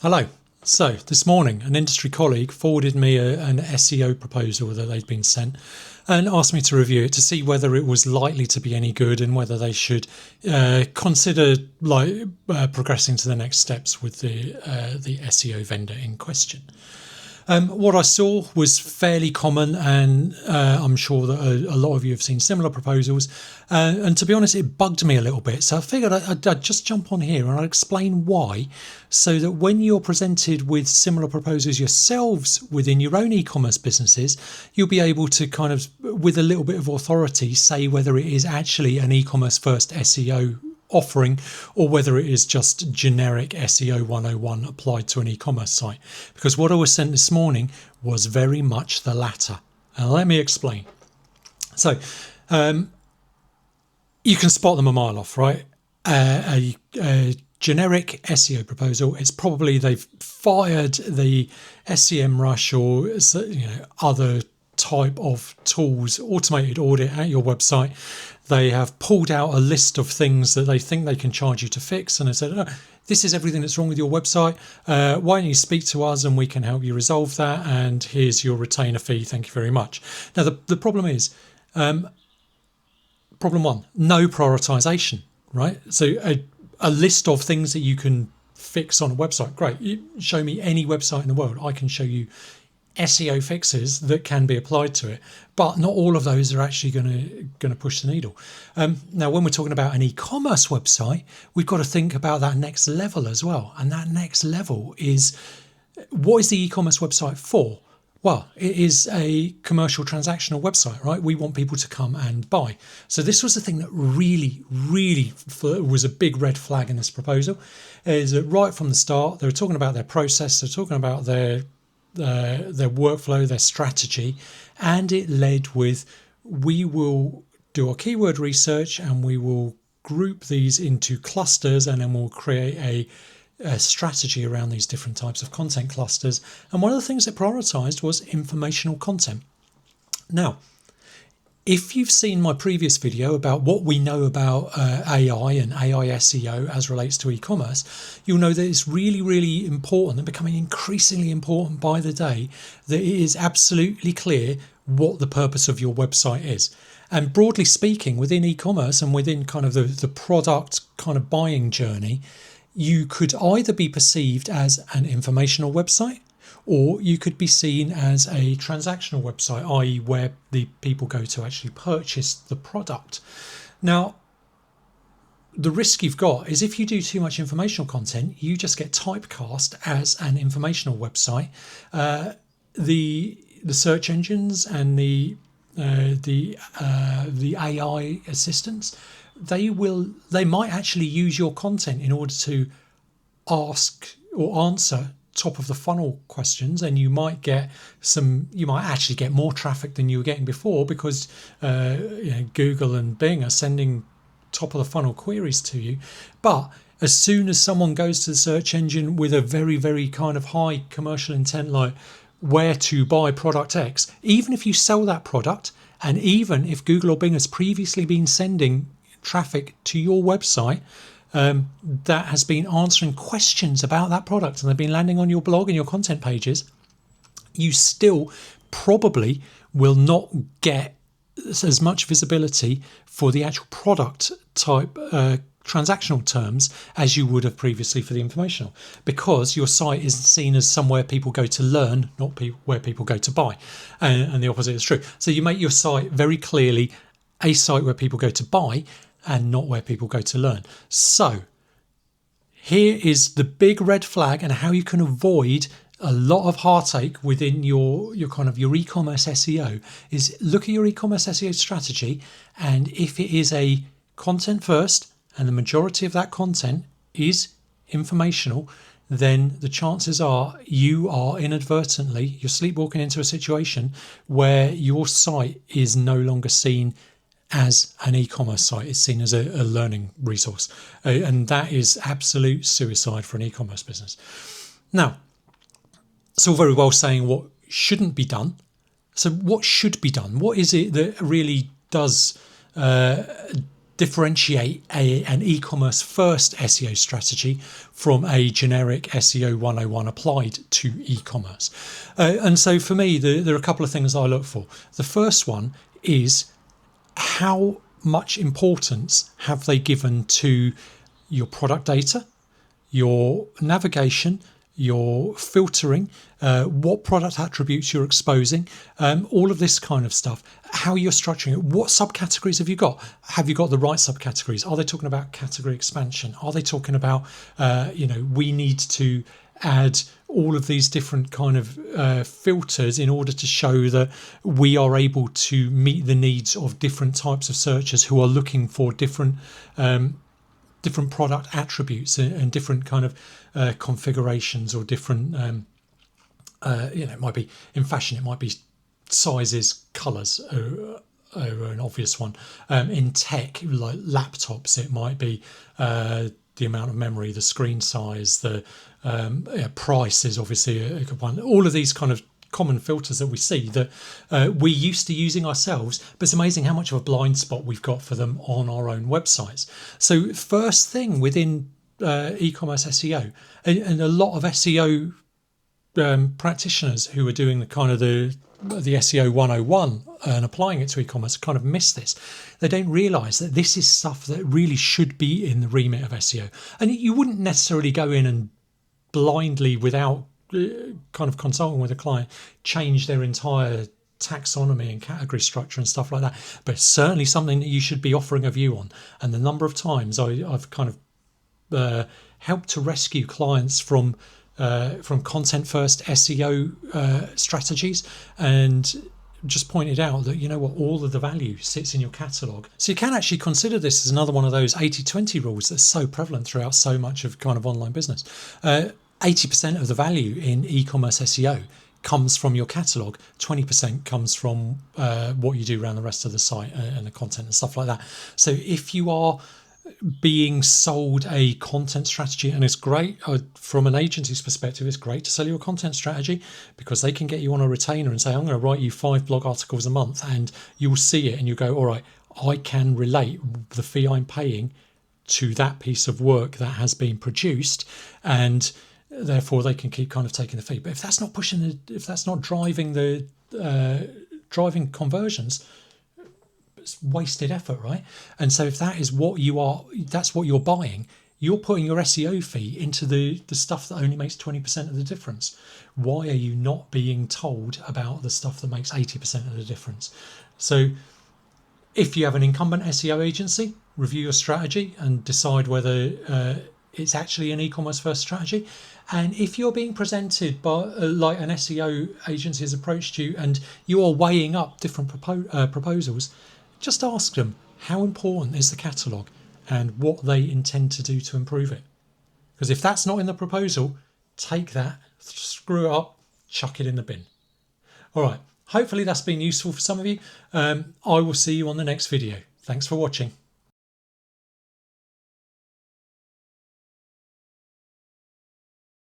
Hello. So this morning, an industry colleague forwarded me an SEO proposal that they'd been sent and asked me to review it to see whether it was likely to be any good and whether they should consider progressing to the next steps with the SEO vendor in question. What I saw was fairly common, and I'm sure that a lot of you have seen similar proposals. And to be honest, it bugged me a little bit. So I figured I'd just jump on here and I'll explain why, so that when you're presented with similar proposals yourselves within your own e-commerce businesses, you'll be able to kind of, with a little bit of authority, say whether it is actually an e-commerce first SEO offering or whether it is just generic SEO 101 applied to an e-commerce site. Because what I was sent this morning was very much the latter. And let me explain. So you can spot them a mile off, right? A generic SEO proposal, it's probably they've fired the SEMrush or other type of tools, automated audit at your website. They have pulled out a list of things that they think they can charge you to fix, and they said, oh, this is everything that's wrong with your website. Why don't you speak to us and we can help you resolve that, and here's your retainer fee, thank you very much. Now the problem is, problem one, no prioritization, right? So a list of things that you can fix on a website, great. You show me any website in the world, I can show you SEO fixes that can be applied to it, but not all of those are actually going to push the needle. Now, when we're talking about an e-commerce website, we've got to think about that next level as well. And that next level is, what is the e-commerce website for? Well, it is a commercial transactional website, right? We want people to come and buy. So this was the thing that really was a big red flag in this proposal, is that right from the start, they were talking about their process, they're talking about their workflow, their strategy, and it led with, we will do our keyword research and we will group these into clusters, and then we'll create a strategy around these different types of content clusters. And one of the things it prioritized was informational content. Now, if you've seen my previous video about what we know about AI and AI SEO as relates to e-commerce, you'll know that it's really important and becoming increasingly important by the day, that it is absolutely clear what the purpose of your website is. And broadly speaking, within e-commerce and within kind of the product kind of buying journey, you could either be perceived as an informational website, or you could be seen as a transactional website, i.e. where the people go to actually purchase the product. Now, the risk you've got is if you do too much informational content, you just get typecast as an informational website. The search engines and the AI assistants, they might actually use your content in order to ask or answer top of the funnel questions, and you might actually get more traffic than you were getting before, because Google and Bing are sending top of the funnel queries to you. But as soon as someone goes to the search engine with a very kind of high commercial intent, like where to buy product X, even if you sell that product, and even if Google or Bing has previously been sending traffic to your website that has been answering questions about that product, and they've been landing on your blog and your content pages, you still probably will not get as much visibility for the actual product type transactional terms as you would have previously for the informational, because your site isn't seen as somewhere people go to learn, not where people go to buy, and the opposite is true. So you make your site very clearly a site where people go to buy and not where people go to learn. So here is the big red flag, and how you can avoid a lot of heartache within your e-commerce SEO is look at your e-commerce SEO strategy, and if it is a content first and the majority of that content is informational, then the chances are you are you're sleepwalking into a situation where your site is no longer seen as an e-commerce site. It's seen as a learning resource, and that is absolute suicide for an e-commerce business. Now, it's all very well saying what shouldn't be done. So what should be done? What is it that really does differentiate an e-commerce first SEO strategy from a generic SEO 101 applied to e-commerce. And so for me, there are a couple of things I look for. The first one is how much importance have they given to your product data, your navigation, your filtering, what product attributes you're exposing, all of this kind of stuff, how you're structuring it, what subcategories have you got? Have you got the right subcategories? Are they talking about category expansion? Are they talking about, we need to add all of these different kind of filters in order to show that we are able to meet the needs of different types of searchers who are looking for different product attributes and different kind of configurations, or different it might be in fashion, it might be sizes, colors are an obvious one. In tech, like laptops, it might be the amount of memory, the screen size, the price is obviously a good one. All of these kind of common filters that we see that we're used to using ourselves, but it's amazing how much of a blind spot we've got for them on our own websites. So first thing within e-commerce SEO, and a lot of SEO practitioners who are doing the kind of the SEO 101 and applying it to e-commerce kind of miss this. They don't realize that this is stuff that really should be in the remit of SEO. And you wouldn't necessarily go in and blindly, without kind of consulting with a client, change their entire taxonomy and category structure and stuff like that. But it's certainly something that you should be offering a view on. And the number of times I've kind of helped to rescue clients from content first SEO strategies, and just pointed out that, you know what, all of the value sits in your catalogue. So you can actually consider this as another one of those 80-20 rules that's so prevalent throughout so much of kind of online business. 80% of the value in e-commerce SEO comes from your catalogue, 20% comes from what you do around the rest of the site and the content and stuff like that. So if you are being sold a content strategy, and it's great from an agency's perspective, it's great to sell you a content strategy because they can get you on a retainer and say, I'm going to write you 5 blog articles a month, and you'll see it and you go, all right, I can relate the fee I'm paying to that piece of work that has been produced, and therefore they can keep kind of taking the fee. But if that's not if that's not driving driving conversions, it's wasted effort, right? And so if that is what that's what you're buying, you're putting your SEO fee into the stuff that only makes 20% of the difference. Why are you not being told about the stuff that makes 80% of the difference? So if you have an incumbent SEO agency, review your strategy and decide whether it's actually an e-commerce first strategy. And if you're being presented by like an SEO agency has approached you and you are weighing up different proposals, just ask them how important is the catalogue and what they intend to do to improve it. Because if that's not in the proposal, take that, screw it up, chuck it in the bin. All right, hopefully that's been useful for some of you. I will see you on the next video. Thanks for watching.